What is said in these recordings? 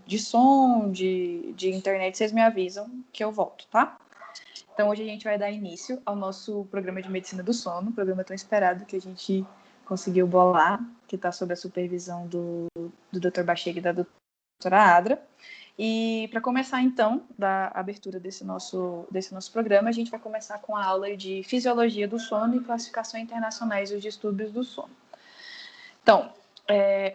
de som, de internet, vocês me avisam que eu volto, tá? Então, hoje a gente vai dar início ao nosso programa de medicina do sono, programa tão esperado que a gente conseguiu bolar, que está sob a supervisão do Dr. Bachega e da doutora Adra. E para começar, então, da abertura desse nosso programa, a gente vai começar com a aula de Fisiologia do Sono e Classificação Internacionais dos Distúrbios do Sono. Então,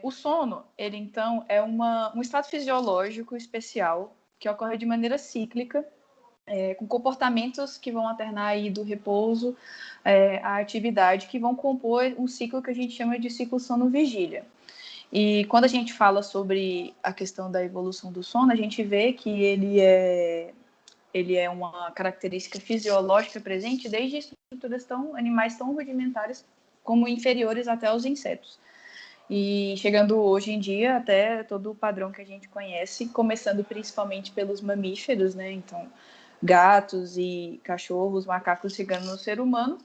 o sono, ele, então, é um estado fisiológico especial que ocorre de maneira cíclica, com comportamentos que vão alternar aí do repouso à atividade, que vão compor um ciclo que a gente chama de ciclo sono-vigília. E quando a gente fala sobre a questão da evolução do sono, a gente vê que ele é uma característica fisiológica presente desde estruturas animais tão rudimentares como inferiores até aos insetos. E chegando hoje em dia até todo o padrão que a gente conhece, começando principalmente pelos mamíferos, né? Então, gatos e cachorros, macacos chegando no ser humano.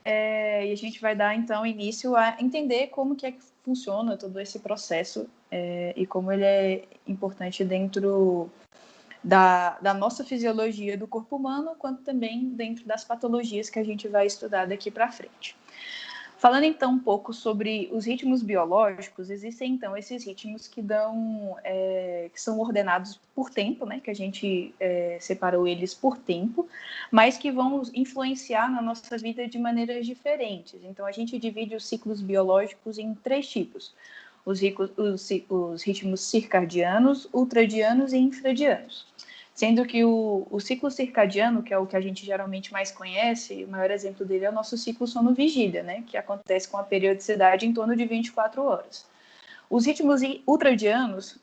E a gente vai dar, então, início a entender como que funciona todo esse processo e como ele é importante dentro da nossa fisiologia do corpo humano, quanto também dentro das patologias que a gente vai estudar daqui para frente. Falando, então, um pouco sobre os ritmos biológicos, existem, então, esses ritmos que são ordenados por tempo, né, que a gente separou eles por tempo, mas que vão influenciar na nossa vida de maneiras diferentes. Então, a gente divide os ciclos biológicos em 3 tipos: os ritmos circadianos, ultradianos e infradianos. Sendo que o ciclo circadiano, que é o que a gente geralmente mais conhece, o maior exemplo dele é o nosso ciclo sono-vigília, né, que acontece com a periodicidade em torno de 24 horas. Os ritmos ultradianos,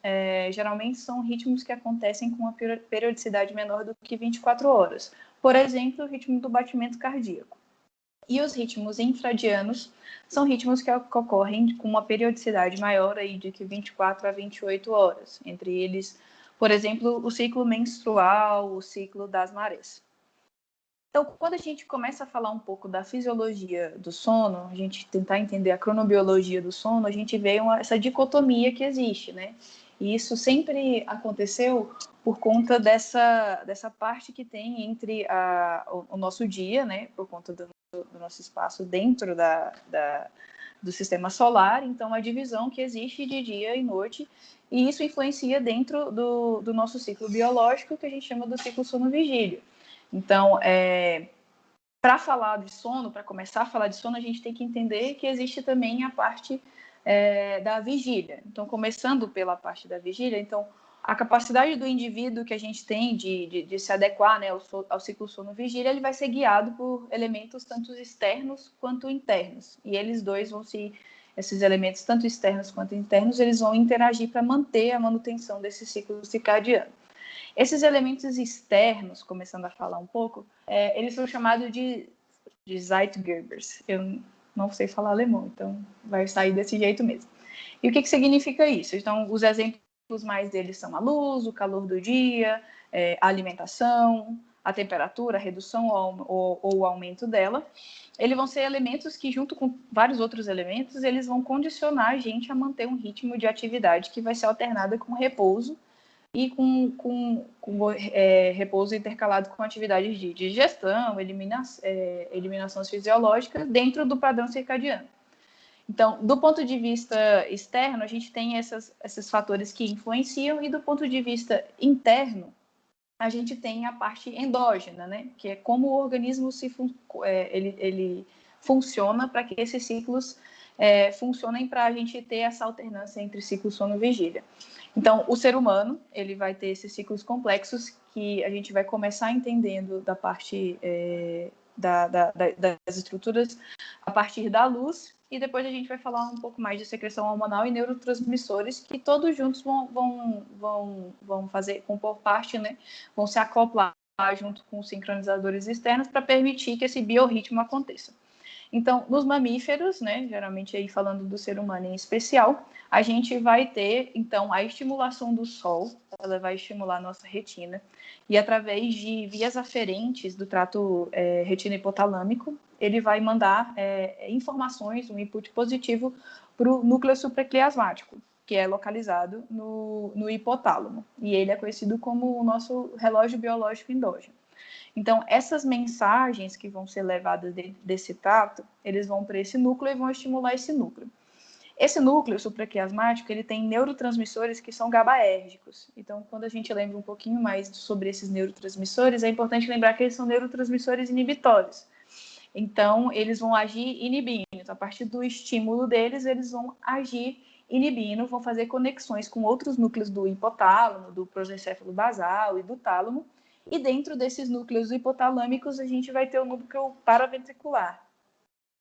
geralmente são ritmos que acontecem com uma periodicidade menor do que 24 horas. Por exemplo, o ritmo do batimento cardíaco. E os ritmos infradianos são ritmos que ocorrem com uma periodicidade maior aí de que 24 a 28 horas. Entre eles, por exemplo, o ciclo menstrual, o ciclo das marés. Então, quando a gente começa a falar um pouco da fisiologia do sono, a gente tentar entender a cronobiologia do sono, a gente vê essa dicotomia que existe, né? E isso sempre aconteceu por conta dessa parte que tem entre o nosso dia, né? Por conta do nosso espaço dentro do sistema solar, então a divisão que existe de dia e noite, e isso influencia dentro do nosso ciclo biológico, que a gente chama do ciclo sono-vigília. Então, para falar de sono, para começar a falar de sono, a gente tem que entender que existe também a parte da vigília. Então, começando pela parte da vigília, então, a capacidade do indivíduo que a gente tem de se adequar, né, ao ciclo sono-vigília, ele vai ser guiado por elementos tanto externos quanto internos. E eles dois esses elementos, tanto externos quanto internos, eles vão interagir para manter a manutenção desse ciclo circadiano. Esses elementos externos, começando a falar um pouco, eles são chamados de Zeitgebers. Eu não sei falar alemão, então vai sair desse jeito mesmo. E o que significa isso? Então, os exemplos mais deles são a luz, o calor do dia, a alimentação, a temperatura, a redução ou o aumento dela. Eles vão ser elementos que, junto com vários outros elementos, eles vão condicionar a gente a manter um ritmo de atividade que vai ser alternada com repouso e com repouso intercalado com atividades de digestão, eliminações fisiológicas dentro do padrão circadiano. Então, do ponto de vista externo, a gente tem esses fatores que influenciam, e do ponto de vista interno, a gente tem a parte endógena, né? Que é como o organismo ele funciona para que esses ciclos funcionem, para a gente ter essa alternância entre ciclo sono-vigília. Então, o ser humano, ele vai ter esses ciclos complexos que a gente vai começar entendendo da parte das estruturas a partir da luz, e depois a gente vai falar um pouco mais de secreção hormonal e neurotransmissores, que todos juntos vão compor parte, né? Vão se acoplar junto com os sincronizadores externos para permitir que esse biorritmo aconteça. Então, nos mamíferos, né, geralmente aí falando do ser humano em especial, a gente vai ter, então, a estimulação do sol, ela vai estimular a nossa retina, e através de vias aferentes do trato retino-hipotalâmico, ele vai mandar informações, um input positivo para o núcleo supraquiasmático, que é localizado no hipotálamo. E ele é conhecido como o nosso relógio biológico endógeno. Então, essas mensagens que vão ser levadas desse trato, eles vão para esse núcleo e vão estimular esse núcleo. Esse núcleo supraquiasmático, ele tem neurotransmissores que são GABAérgicos. Então, quando a gente lembra um pouquinho mais sobre esses neurotransmissores, é importante lembrar que eles são neurotransmissores inibitórios. Então, eles vão agir inibindo. Então, a partir do estímulo deles, eles vão agir inibindo, vão fazer conexões com outros núcleos do hipotálamo, do prosencéfalo basal e do tálamo. E dentro desses núcleos hipotalâmicos, a gente vai ter o núcleo paraventricular.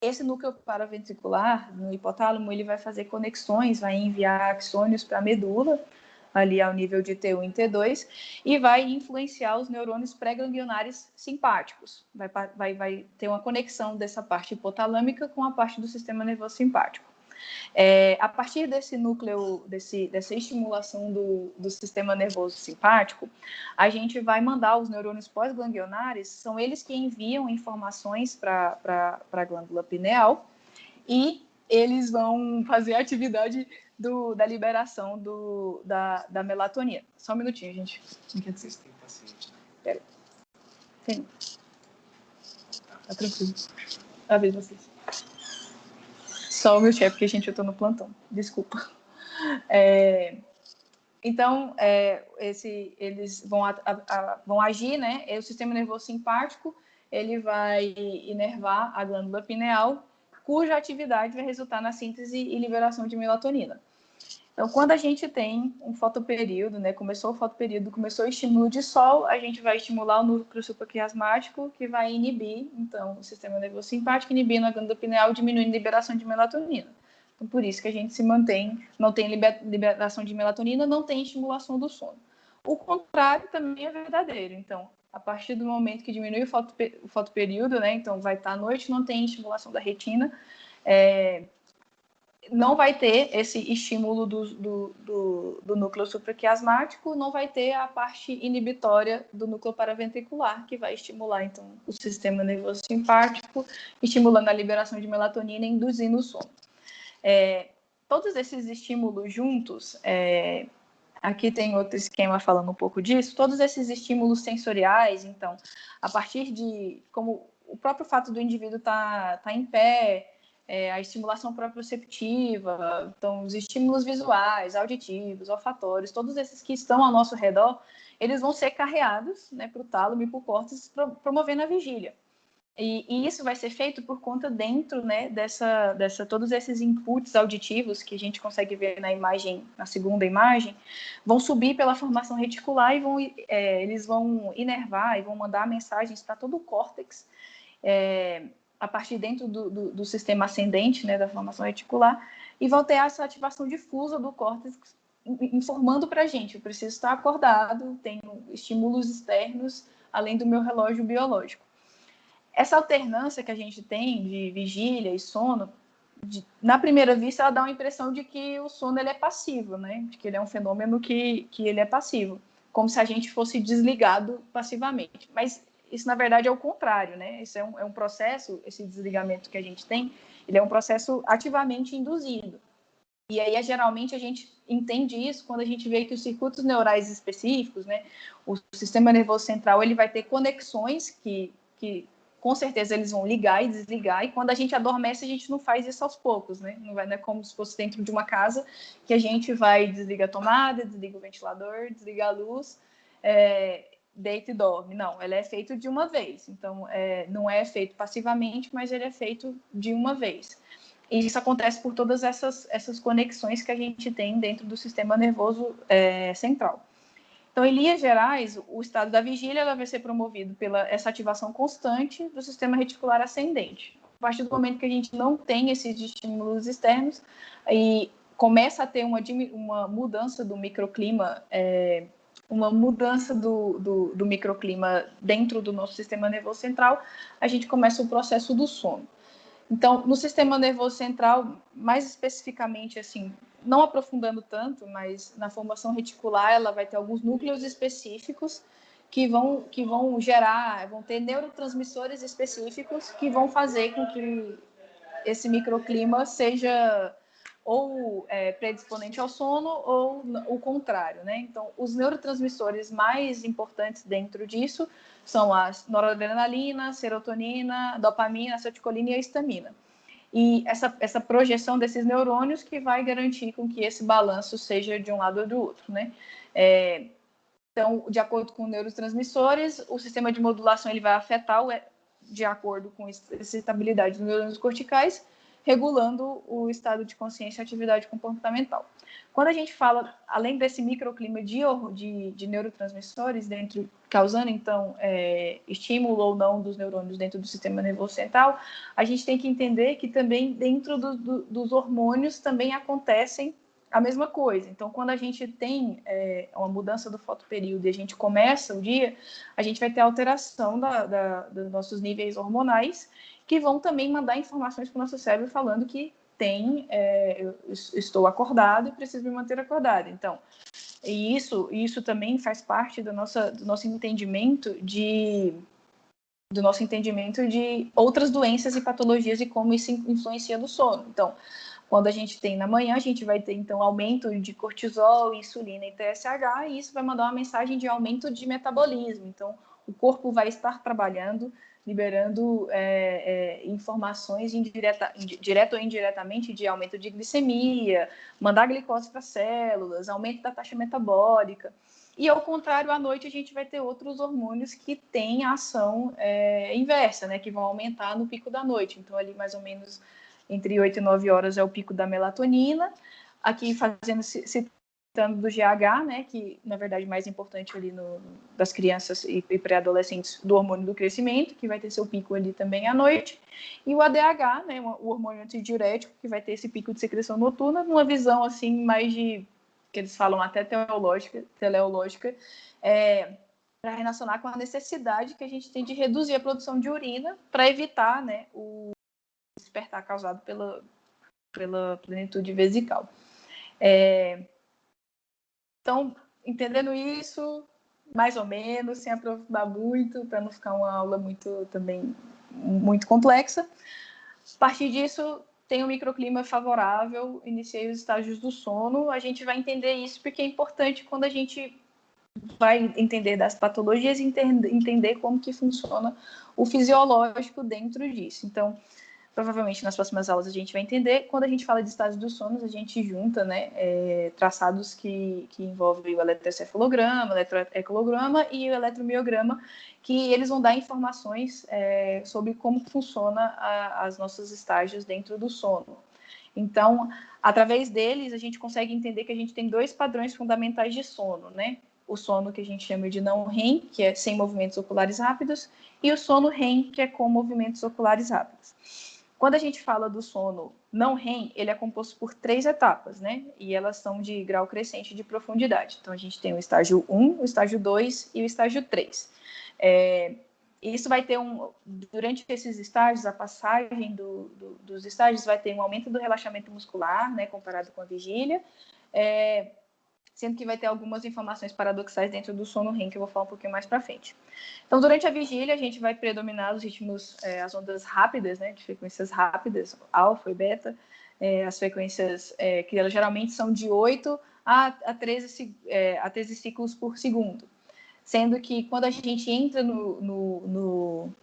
Esse núcleo paraventricular, no hipotálamo, ele vai fazer conexões, vai enviar axônios para a medula, ali ao nível de T1 e T2, e vai influenciar os neurônios pré-ganglionares simpáticos. Vai ter uma conexão dessa parte hipotalâmica com a parte do sistema nervoso simpático. A partir desse núcleo, dessa estimulação do sistema nervoso simpático, a gente vai mandar os neurônios pós-ganglionares, são eles que enviam informações para a glândula pineal e eles vão fazer a atividade da liberação da melatonina. Só um minutinho, gente. Vocês têm paciente, né? Pera. Tem. Tá tranquilo. A ver vocês. Só o meu chefe, porque, gente, eu tô no plantão. Desculpa. Então, eles vão agir, né? O sistema nervoso simpático, ele vai inervar a glândula pineal, cuja atividade vai resultar na síntese e liberação de melatonina. Então, quando a gente tem um fotoperíodo, né? Começou o fotoperíodo, começou o estímulo de sol, a gente vai estimular o núcleo supraquiasmático, que vai inibir, então, o sistema nervoso simpático, inibindo a glândula pineal, diminuindo a liberação de melatonina. Então, por isso que a gente se mantém, não tem liberação de melatonina, não tem estimulação do sono. O contrário também é verdadeiro. Então, a partir do momento que diminui o fotoperíodo, né? Então, vai estar à noite, não tem estimulação da retina, não vai ter esse estímulo do núcleo supraquiasmático, não vai ter a parte inibitória do núcleo paraventricular, que vai estimular, então, o sistema nervoso simpático, estimulando a liberação de melatonina e induzindo o sono. Todos esses estímulos juntos, aqui tem outro esquema falando um pouco disso, todos esses estímulos sensoriais, então, a partir de, como o próprio fato do indivíduo tá em pé, a estimulação proprioceptiva, então, os estímulos visuais, auditivos, olfatórios, todos esses que estão ao nosso redor, eles vão ser carreados, né, para o tálamo e para o córtex, promovendo a vigília. E isso vai ser feito por conta dentro, né, todos esses inputs auditivos que a gente consegue ver na imagem, na segunda imagem, vão subir pela formação reticular e eles vão inervar e vão mandar mensagens para todo o córtex, a partir dentro do sistema ascendente, né, da formação reticular, e vão ter essa ativação difusa do córtex, informando para a gente, eu preciso estar acordado, tenho estímulos externos, além do meu relógio biológico. Essa alternância que a gente tem de vigília e sono, na primeira vista, ela dá uma impressão de que o sono ele é passivo, né? De que ele é um fenômeno que ele é passivo, como se a gente fosse desligado passivamente. Mas isso, na verdade, é o contrário, né? Isso é um processo, esse desligamento que a gente tem, ele é um processo ativamente induzido. E aí, geralmente, a gente entende isso quando a gente vê que os circuitos neurais específicos, né? O sistema nervoso central, ele vai ter conexões que com certeza eles vão ligar e desligar, e quando a gente adormece, a gente não faz isso aos poucos, né? Não é como se fosse dentro de uma casa, que a gente vai, desliga a tomada, desliga o ventilador, desliga a luz, deita e dorme. Não, ela é feita de uma vez. Então, não é feito passivamente, mas ele é feito de uma vez. E isso acontece por todas essas conexões que a gente tem dentro do sistema nervoso central. Então, em linhas gerais, o estado da vigília ela vai ser promovido pela essa ativação constante do sistema reticular ascendente. A partir do momento que a gente não tem esses estímulos externos e começa a ter uma mudança do microclima, uma mudança do microclima dentro do nosso sistema nervoso central, a gente começa o processo do sono. Então, no sistema nervoso central, mais especificamente, assim, não aprofundando tanto, mas na formação reticular, ela vai ter alguns núcleos específicos que vão ter neurotransmissores específicos que vão fazer com que esse microclima seja ou predisponente ao sono ou o contrário, né? Então, os neurotransmissores mais importantes dentro disso são a noradrenalina, serotonina, dopamina, acetilcolina e a histamina. E essa projeção desses neurônios que vai garantir com que esse balanço seja de um lado ou do outro, né? Então, de acordo com neurotransmissores, o sistema de modulação ele vai afetar de acordo com a excitabilidade dos neurônios corticais, regulando o estado de consciência e atividade comportamental. Quando a gente fala, além desse microclima de neurotransmissores, causando, então, estímulo ou não dos neurônios dentro do sistema nervoso central, a gente tem que entender que também dentro dos hormônios também acontecem a mesma coisa. Então, quando a gente tem uma mudança do fotoperíodo e a gente começa o dia, a gente vai ter alteração dos nossos níveis hormonais, que vão também mandar informações para o nosso cérebro falando que eu estou acordado e preciso me manter acordado. Então, e isso também faz parte do nosso entendimento de outras doenças e patologias e como isso influencia no sono. Então, quando a gente tem na manhã, a gente vai ter, então, aumento de cortisol, insulina e TSH, e isso vai mandar uma mensagem de aumento de metabolismo. Então, o corpo vai estar trabalhando, liberando informações direto ou indiretamente de aumento de glicemia, mandar glicose para as células, aumento da taxa metabólica. E, ao contrário, à noite a gente vai ter outros hormônios que têm a ação inversa, né, que vão aumentar no pico da noite. Então, ali mais ou menos entre 8 e 9 horas é o pico da melatonina. Aqui citando do GH, né, que na verdade mais importante ali das crianças e pré-adolescentes, do hormônio do crescimento, que vai ter seu pico ali também à noite, e o ADH, né, o hormônio antidiurético, que vai ter esse pico de secreção noturna, numa visão assim mais que eles falam até teleológica, para relacionar com a necessidade que a gente tem de reduzir a produção de urina para evitar, né, o despertar causado pela plenitude vesical. Então, entendendo isso, mais ou menos, sem aprofundar muito, para não ficar uma aula muito complexa. A partir disso, tem um microclima favorável, iniciei os estágios do sono. A gente vai entender isso porque é importante quando a gente vai entender das patologias e entender como que funciona o fisiológico dentro disso. Então, provavelmente nas próximas aulas a gente vai entender. Quando a gente fala de estágios do sono, a gente junta, né, traçados que envolvem o eletroencefalograma, o eletroecolograma e o eletromiograma, que eles vão dar informações sobre como funciona as nossos estágios dentro do sono. Então, através deles, a gente consegue entender que a gente tem 2 padrões fundamentais de sono, né? O sono que a gente chama de não REM, que é sem movimentos oculares rápidos, e o sono REM, que é com movimentos oculares rápidos. Quando a gente fala do sono não REM, ele é composto por 3 etapas, né? E elas são de grau crescente de profundidade. Então, a gente tem o estágio 1, o estágio 2 e o estágio 3. Isso vai ter durante esses estágios, a passagem dos estágios vai ter um aumento do relaxamento muscular, né, comparado com a vigília, sendo que vai ter algumas informações paradoxais dentro do sono REM, que eu vou falar um pouquinho mais para frente. Então, durante a vigília, a gente vai predominar os ritmos, as ondas rápidas, né, de frequências rápidas, alfa e beta, as frequências que elas geralmente são de 8 a 13 ciclos por segundo. Sendo que quando a gente entra no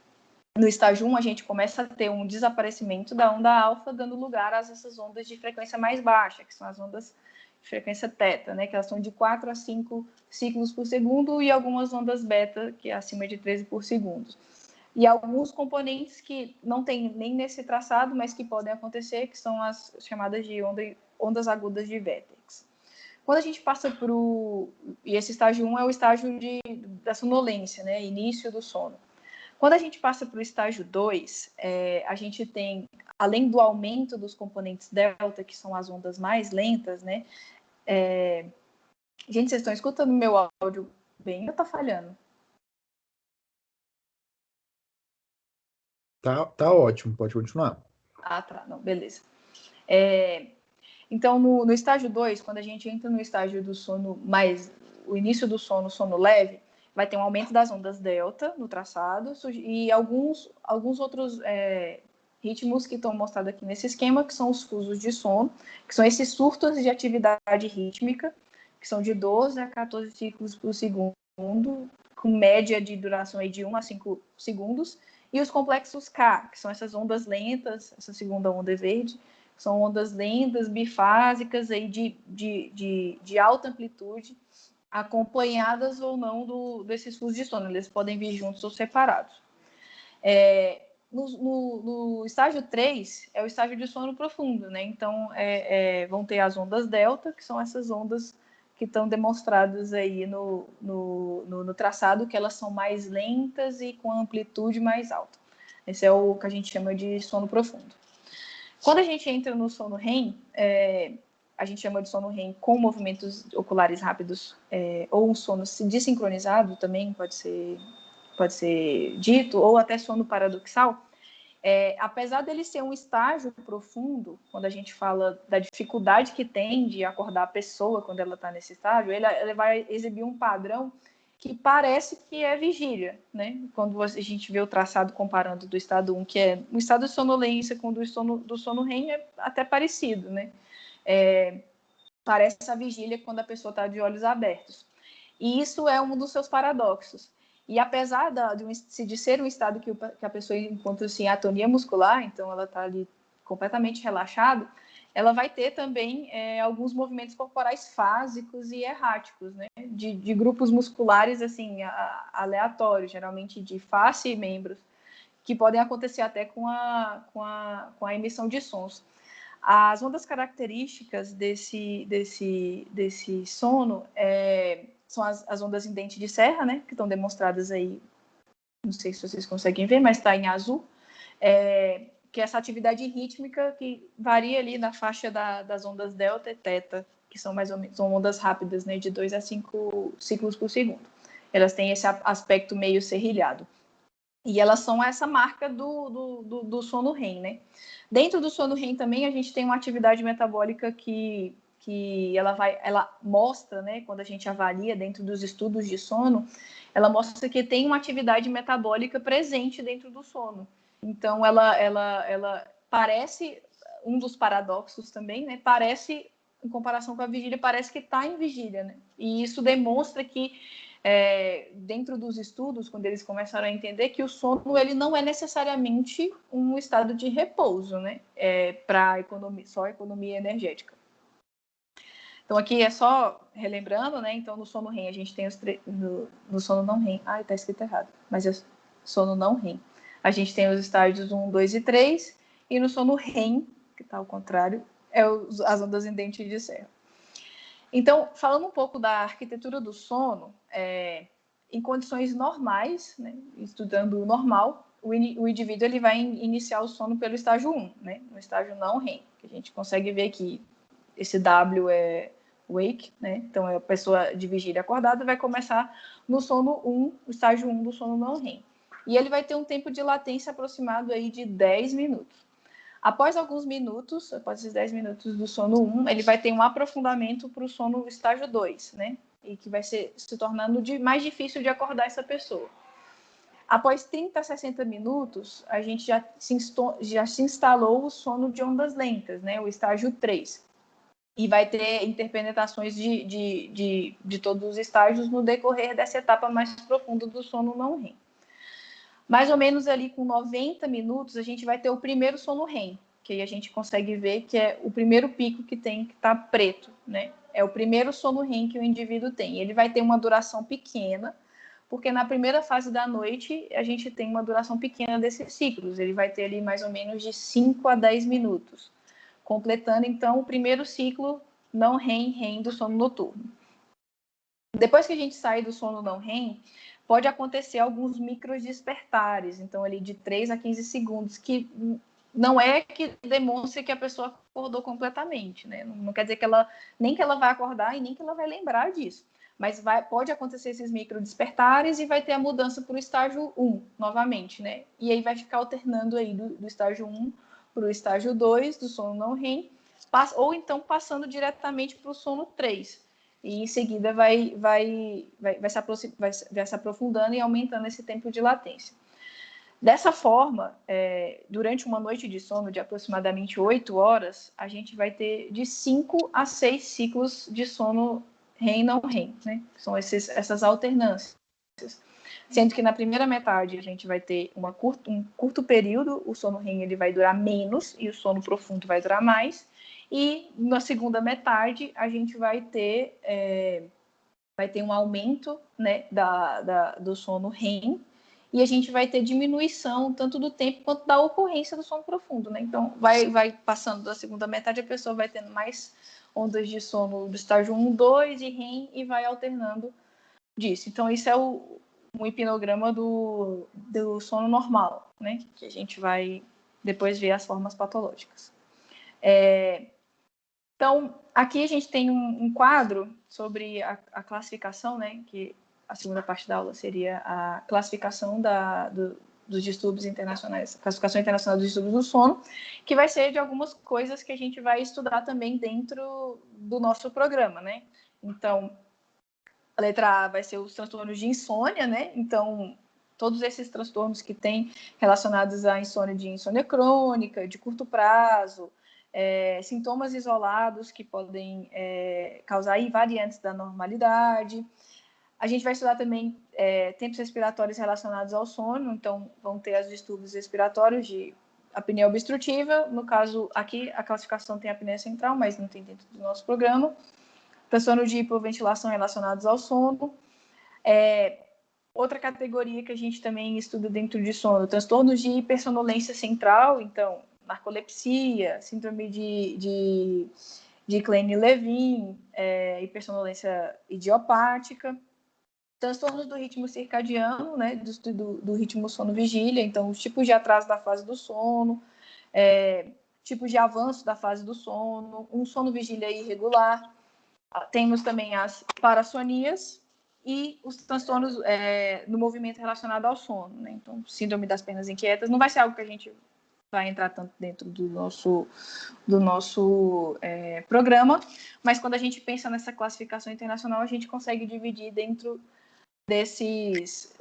estágio 1, a gente começa a ter um desaparecimento da onda alfa, dando lugar a essas ondas de frequência mais baixa, que são as ondas de frequência teta, né, que elas são de 4 a 5 ciclos por segundo, e algumas ondas beta, que é acima de 13 por segundo. E alguns componentes que não tem nem nesse traçado, mas que podem acontecer, que são as chamadas de ondas agudas de vértex. Quando a gente passa e esse estágio 1 é o estágio da sonolência, né, início do sono. Quando a gente passa para o estágio 2, a gente tem, além do aumento dos componentes delta, que são as ondas mais lentas, né? Gente, vocês estão escutando meu áudio bem ou tá falhando? Tá ótimo, pode continuar. Ah, tá, não, beleza. Então, no estágio 2, quando a gente entra no estágio do sono o início do sono leve, vai ter um aumento das ondas delta no traçado e alguns outros ritmos que estão mostrados aqui nesse esquema, que são os fusos de sono, que são esses surtos de atividade rítmica, que são de 12 a 14 ciclos por segundo, com média de duração aí de 1 a 5 segundos, e os complexos K, que são essas ondas lentas, essa segunda onda é verde, são ondas lentas, bifásicas, aí de alta amplitude, acompanhadas ou não desses fusos de sono. Eles podem vir juntos ou separados. No estágio 3, é o estágio de sono profundo, né? Então, vão ter as ondas delta, que são essas ondas que estão demonstradas aí no traçado, que elas são mais lentas e com amplitude mais alta. Esse é o que a gente chama de sono profundo. Quando a gente entra no sono REM, a gente chama de sono REM com movimentos oculares rápidos, ou um sono desincronizado também pode ser dito, ou até sono paradoxal. Apesar dele ser um estágio profundo, quando a gente fala da dificuldade que tem de acordar a pessoa quando ela está nesse estágio, ele vai exibir um padrão que parece que é vigília, né? Quando a gente vê o traçado comparando do estado 1, que é um estado de sonolência, com do sono REM, é até parecido, né? Parece a vigília quando a pessoa está de olhos abertos. E isso é um dos seus paradoxos. E apesar de ser um estado que a pessoa encontra-se em atonia muscular, então ela está ali completamente relaxada, ela vai ter também alguns movimentos corporais fásicos e erráticos, né? De grupos musculares assim, aleatórios, geralmente de face e membros, que podem acontecer até com a emissão de sons. As ondas características desse sono são as ondas em dente de serra, né? Que estão demonstradas aí, não sei se vocês conseguem ver, mas está em azul. Que é essa atividade rítmica que varia ali na faixa das ondas delta e teta, que são mais ou menos são ondas rápidas, né, de 2 a 5 ciclos por segundo. Elas têm esse aspecto meio serrilhado. E elas são essa marca do sono REM, né? Dentro do sono REM também a gente tem uma atividade metabólica que ela mostra, né, quando a gente avalia dentro dos estudos de sono, ela mostra que tem uma atividade metabólica presente dentro do sono. Então, ela parece, um dos paradoxos também, né? Parece, em comparação com a vigília, parece que está em vigília, né? E isso demonstra que, dentro dos estudos, quando eles começaram a entender que o sono ele não é necessariamente um estado de repouso, né? Para só economia energética. Então, aqui é só relembrando, né? Então, no sono REM, a gente tem no sono não REM. Ai, tá escrito errado. Mas é sono não REM. A gente tem os estágios 1, 2 e 3. E no sono REM, que tá ao contrário, as ondas em dente de serra. Então, falando um pouco da arquitetura do sono, em condições normais, né? Estudando o normal, o indivíduo ele vai iniciar o sono pelo estágio 1, né? No estágio não REM, que a gente consegue ver que esse W é wake, né? Então, a pessoa de vigília acordada vai começar no sono 1, o estágio 1 do sono não REM. E ele vai ter um tempo de latência aproximado aí de 10 minutos. Após alguns minutos, após esses 10 minutos do sono 1, ele vai ter um aprofundamento para o sono estágio 2, né? E que vai se tornando mais difícil de acordar essa pessoa. Após 30 a 60 minutos, a gente já se instalou o sono de ondas lentas, né? O estágio 3. E vai ter interpenetrações de todos os estágios no decorrer dessa etapa mais profunda do sono não REM. Mais ou menos ali com 90 minutos, a gente vai ter o primeiro sono REM, que aí a gente consegue ver que é o primeiro pico que está preto, né? É o primeiro sono REM que o indivíduo tem. Ele vai ter uma duração pequena, porque na primeira fase da noite a gente tem uma duração pequena desses ciclos. Ele vai ter ali mais ou menos de 5 a 10 minutos. Completando, então, o primeiro ciclo não REM do sono noturno. Depois que a gente sai do sono não REM, pode acontecer alguns microdespertares, então ali de 3 a 15 segundos, que não é que demonstre que a pessoa acordou completamente, né? Não quer dizer que ela vai acordar e nem que ela vai lembrar disso. Mas pode acontecer esses microdespertares e vai ter a mudança para o estágio 1, novamente, né? E aí vai ficar alternando aí do estágio 1 para o estágio 2 do sono não REM, ou então passando diretamente para o sono 3. E em seguida vai se aprofundando e aumentando esse tempo de latência. Dessa forma, durante uma noite de sono de aproximadamente 8 horas, a gente vai ter de 5 a 6 ciclos de sono REM e não REM, né? São essas alternâncias. Sendo que na primeira metade a gente vai ter um curto período, o sono REM ele vai durar menos e o sono profundo vai durar mais. E na segunda metade a gente vai ter um aumento, né, do sono REM, e a gente vai ter diminuição tanto do tempo quanto da ocorrência do sono profundo, né? Então, vai passando da segunda metade, a pessoa vai tendo mais ondas de sono do estágio 1, 2 e REM e vai alternando disso. Então, isso é um hipnograma do sono normal, né? Que a gente vai depois ver as formas patológicas. Então, aqui a gente tem um quadro sobre a classificação, né? Que a segunda parte da aula seria a classificação dos distúrbios internacionais, classificação internacional dos distúrbios do sono, que vai ser de algumas coisas que a gente vai estudar também dentro do nosso programa, né? Então, a letra A vai ser os transtornos de insônia, né? Então, todos esses transtornos que tem relacionados à insônia de insônia crônica, de curto prazo, sintomas isolados que podem causar variantes da normalidade. A gente vai estudar também tempos respiratórios relacionados ao sono, então vão ter os distúrbios respiratórios de apneia obstrutiva, no caso aqui a classificação tem apneia central, mas não tem dentro do nosso programa. Transtorno de hipoventilação relacionados ao sono. Outra categoria que a gente também estuda dentro de sono, transtornos de hipersonolência central, então narcolepsia, síndrome de Kleine-Levin, hipersonolência idiopática, transtornos do ritmo circadiano, né, do ritmo sono-vigília, então os tipos de atraso da fase do sono, tipos de avanço da fase do sono, um sono-vigília irregular. Temos também as parassonias e os transtornos no movimento relacionado ao sono, né? Então, síndrome das pernas inquietas não vai ser algo que a gente vai entrar tanto dentro do nosso programa, mas quando a gente pensa nessa classificação internacional, a gente consegue dividir dentro desses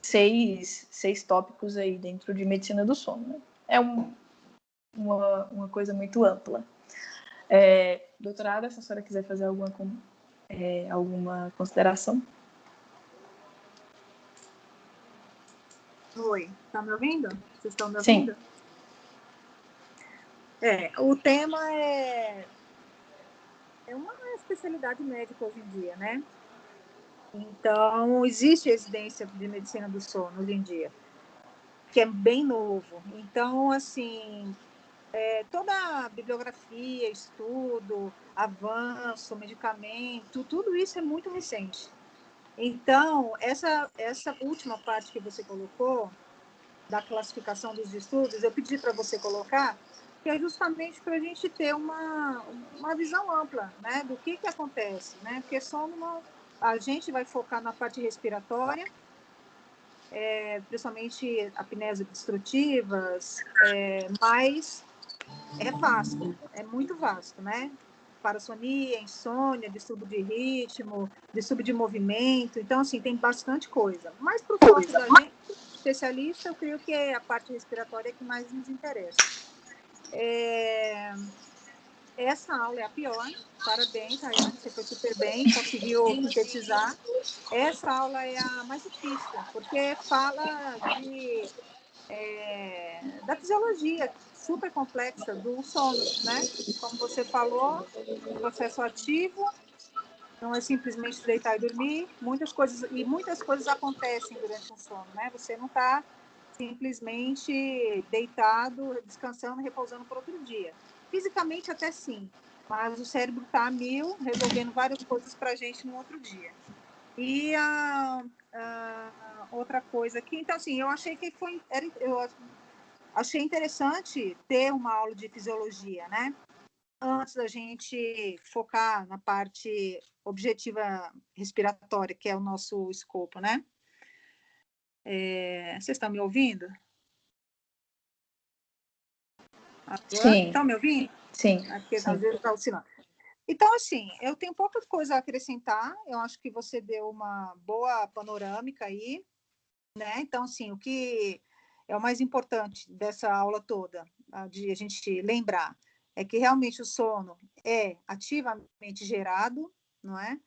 seis tópicos aí dentro de medicina do sono, né? É uma coisa muito ampla. Doutorada, se a senhora quiser fazer alguma consideração. Oi, tá me ouvindo? Vocês estão me ouvindo? Sim. O tema é uma especialidade médica hoje em dia, né? Então, existe residência de medicina do sono hoje em dia, que é bem novo. Então, assim, toda a bibliografia, estudo, avanço, medicamento, tudo isso é muito recente. Então, essa última parte que você colocou, da classificação dos distúrbios, eu pedi para você colocar, que é justamente para a gente ter uma visão ampla, né, do que acontece, né? Porque a gente vai focar na parte respiratória, principalmente apneias obstrutivas, mas é vasto, é muito vasto, né? Parassonia, insônia, distúrbio de ritmo, distúrbio de movimento, então, assim, tem bastante coisa. Mas, para o foco da gente, especialista, eu creio que é a parte respiratória que mais nos interessa. Essa aula é a pior, parabéns, Rayane, você foi super bem, conseguiu sintetizar. Essa aula é a mais difícil, porque fala da fisiologia super complexa do sono, né? Como você falou, um processo ativo, não é simplesmente deitar e dormir, muitas coisas acontecem durante um sono, né? Você não está simplesmente deitado, descansando, repousando por outro dia. Fisicamente até sim, mas o cérebro está a mil, resolvendo várias coisas para a gente no outro dia. E outra coisa aqui, então assim, eu achei que achei interessante ter uma aula de fisiologia, né? Antes da gente focar na parte objetiva respiratória, que é o nosso escopo, né? Vocês estão me ouvindo? Sim. Estão me ouvindo? Sim. Porque Sim. às vezes está oscilando. Então, assim, eu tenho pouca coisa a acrescentar. Eu acho que você deu uma boa panorâmica aí, né? Então, assim, o que é o mais importante dessa aula toda, de a gente lembrar, é que realmente o sono é ativamente gerado, não é?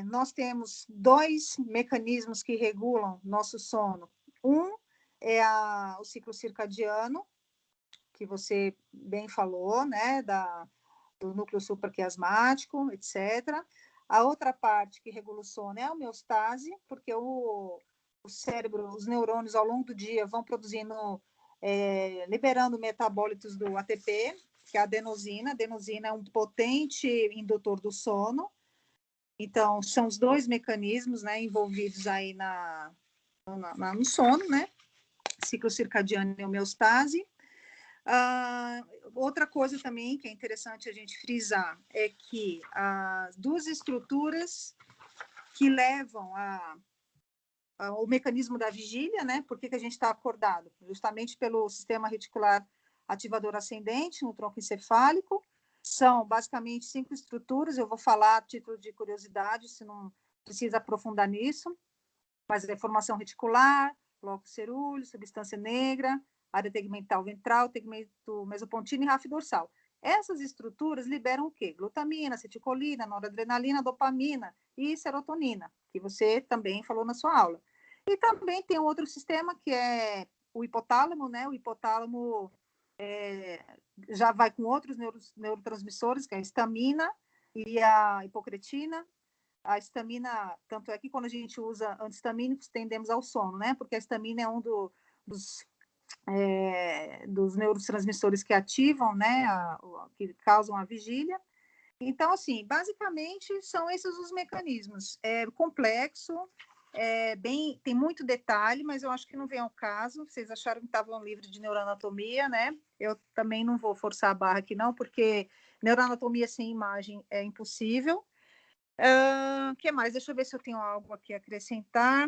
Nós temos 2 mecanismos que regulam nosso sono. Um é o ciclo circadiano, que você bem falou, né, do núcleo supraquiasmático, etc. A outra parte que regula o sono é a homeostase, porque o cérebro, os neurônios ao longo do dia vão produzindo, liberando metabólitos do ATP, que é a adenosina. A adenosina é um potente indutor do sono. Então, são os 2 mecanismos, né, envolvidos aí no sono, né? Ciclo circadiano e homeostase. Outra coisa também que é interessante a gente frisar é que as 2 estruturas que levam o mecanismo da vigília, né? Por que a gente está acordado? Justamente pelo sistema reticular ativador ascendente no tronco encefálico. São basicamente 5 estruturas, eu vou falar a título de curiosidade, se não precisa aprofundar nisso, mas é formação reticular, lóculo cerúleo, substância negra, área tegmental ventral, tegmento mesopontino e ráfio dorsal. Essas estruturas liberam o quê? Glutamina, acetilcolina, noradrenalina, dopamina e serotonina, que você também falou na sua aula. E também tem um outro sistema que é o hipotálamo, né? O hipotálamo já vai com outros neurotransmissores, que é a histamina e a hipocretina. A histamina, tanto é que quando a gente usa anti-histamínicos, tendemos ao sono, né? Porque a histamina é um dos neurotransmissores que ativam, né? Que causam a vigília. Então, assim, basicamente são esses os mecanismos. É complexo, tem muito detalhe, mas eu acho que não vem ao caso. Vocês acharam que estava um livro de neuroanatomia, né? Eu também não vou forçar a barra aqui, não, porque neuroanatomia sem imagem é impossível. O que mais? Deixa eu ver se eu tenho algo aqui a acrescentar.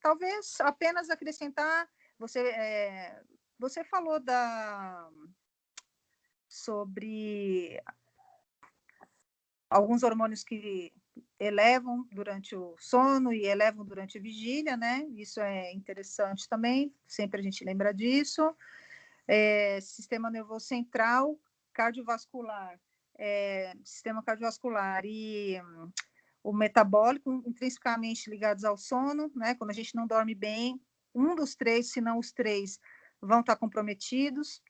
Talvez apenas acrescentar, você falou sobre alguns hormônios que elevam durante o sono e elevam durante a vigília, né? Isso é interessante também, sempre a gente lembra disso. Sistema nervoso central, cardiovascular, sistema cardiovascular e o metabólico, intrinsecamente ligados ao sono, né? Quando a gente não dorme bem, um dos 3, se não os 3, vão estar comprometidos,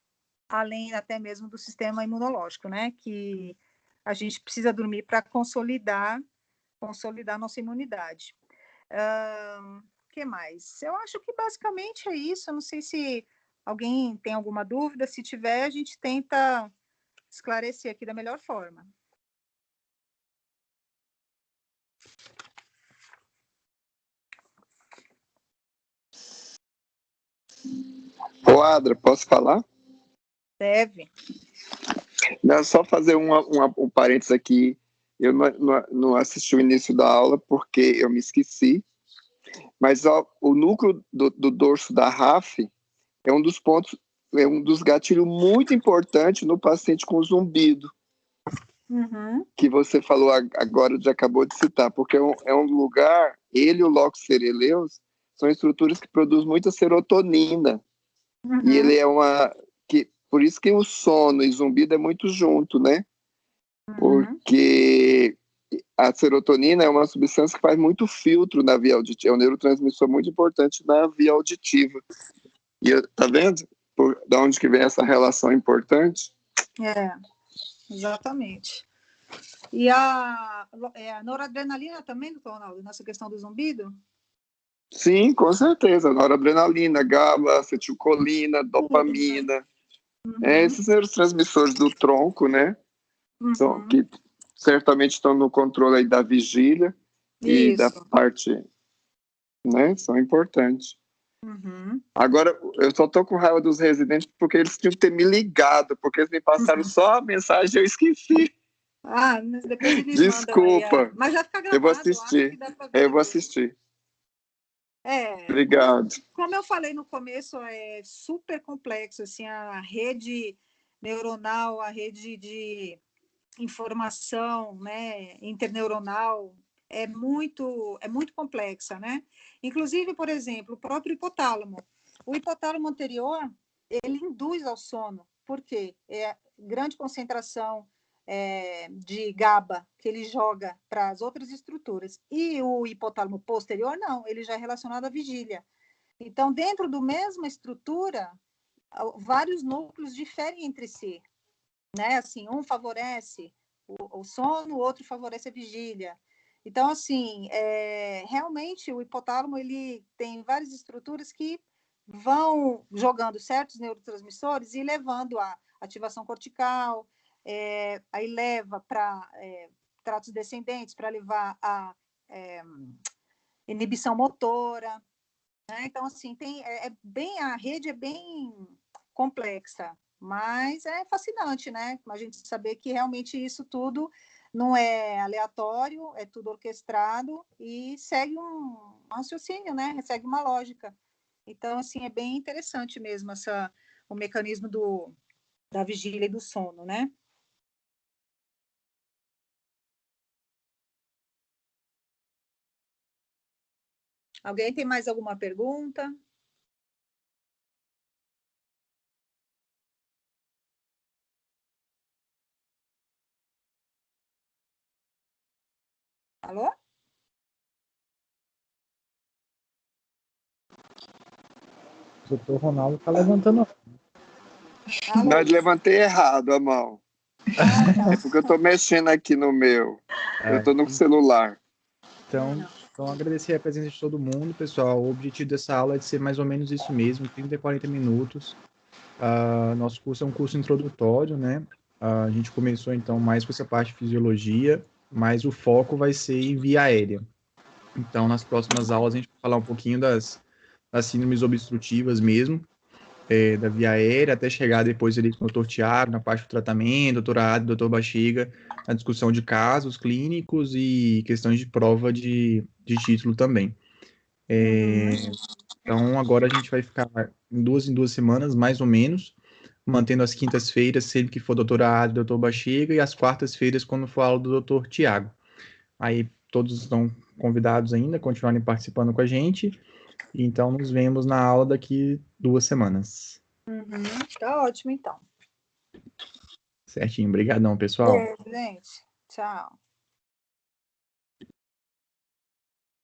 além até mesmo do sistema imunológico, né? Que a gente precisa dormir para consolidar nossa imunidade. Que mais? Eu acho que basicamente é isso. Eu não sei se alguém tem alguma dúvida. Se tiver, a gente tenta esclarecer aqui da melhor forma. Ô, Adra, posso falar? Deve. Não, só fazer um parênteses aqui. Eu não assisti o início da aula porque eu me esqueci, mas o núcleo do dorso da RAF é um dos pontos, é um dos gatilhos muito importantes no paciente com zumbido, que você falou agora, já acabou de citar, porque é um lugar, ele e o lóculo cereleus são estruturas que produzem muita serotonina, e ele é por isso que o sono e zumbido é muito junto, né? Porque a serotonina é uma substância que faz muito filtro na via auditiva, é um neurotransmissor muito importante na via auditiva. E tá vendo? Da onde que vem essa relação importante? Exatamente. E a noradrenalina também, doutor Ronaldo, nessa questão do zumbido? Sim, com certeza. Noradrenalina, GABA, acetilcolina, dopamina. Esses neurotransmissores do tronco, né? Que certamente estão no controle aí da vigília e da parte, né? São importantes. Agora, eu só tô com raiva dos residentes porque eles tinham que ter me ligado, porque eles me passaram só a mensagem e eu esqueci. Mas depois eles Desculpa. mandam aí, mas já fica gravado. Eu vou assistir. Eu vou assistir. Obrigado. Como eu falei no começo, é super complexo, assim, a rede neuronal, a rede de informação, né, interneuronal, é muito complexa, né? Inclusive, por exemplo, o próprio hipotálamo. O hipotálamo anterior, ele induz ao sono. Por quê? É grande concentração de GABA que ele joga para as outras estruturas. E o hipotálamo posterior, não, ele já é relacionado à vigília. Então, dentro da mesma estrutura, vários núcleos diferem entre si, né? Assim, um favorece o sono, o outro favorece a vigília. Então, assim, realmente o hipotálamo ele tem várias estruturas que vão jogando certos neurotransmissores e levando à ativação cortical, aí leva para tratos descendentes, para levar a inibição motora, né? Então, assim, a rede é bem complexa, mas é fascinante, né? A gente saber que realmente isso tudo não é aleatório, é tudo orquestrado e segue um raciocínio, né? Segue uma lógica. Então, assim, é bem interessante mesmo o mecanismo da vigília e do sono, né? Alguém tem mais alguma pergunta? Alô? O doutor Ronaldo está levantando. Alô? Nós levantei errado a mão. Ah, tá. É porque eu estou mexendo aqui no meu. Eu estou no celular. Então, agradecer a presença de todo mundo, pessoal. O objetivo dessa aula é de ser mais ou menos isso mesmo, 30 a 40 minutos. Nosso curso é um curso introdutório, né? A gente começou, então, mais com essa parte de fisiologia, mas o foco vai ser em via aérea. Então, nas próximas aulas, a gente vai falar um pouquinho das síndromes obstrutivas mesmo, da via aérea, até chegar depois ali com o doutor Tiago, na parte do tratamento, doutora Ada, doutor Baxiga, na discussão de casos clínicos e questões de prova de título também. Então, agora a gente vai ficar em duas semanas, mais ou menos, mantendo as quintas-feiras, sempre que for doutora Ada, doutor Baxiga, e as quartas-feiras, quando for a aula do doutor Tiago. Aí, todos estão convidados ainda a continuarem participando com a gente. Então, nos vemos na aula daqui 2 semanas. Tá ótimo, então. Certinho. Obrigadão, pessoal. Beijo, gente. Tchau.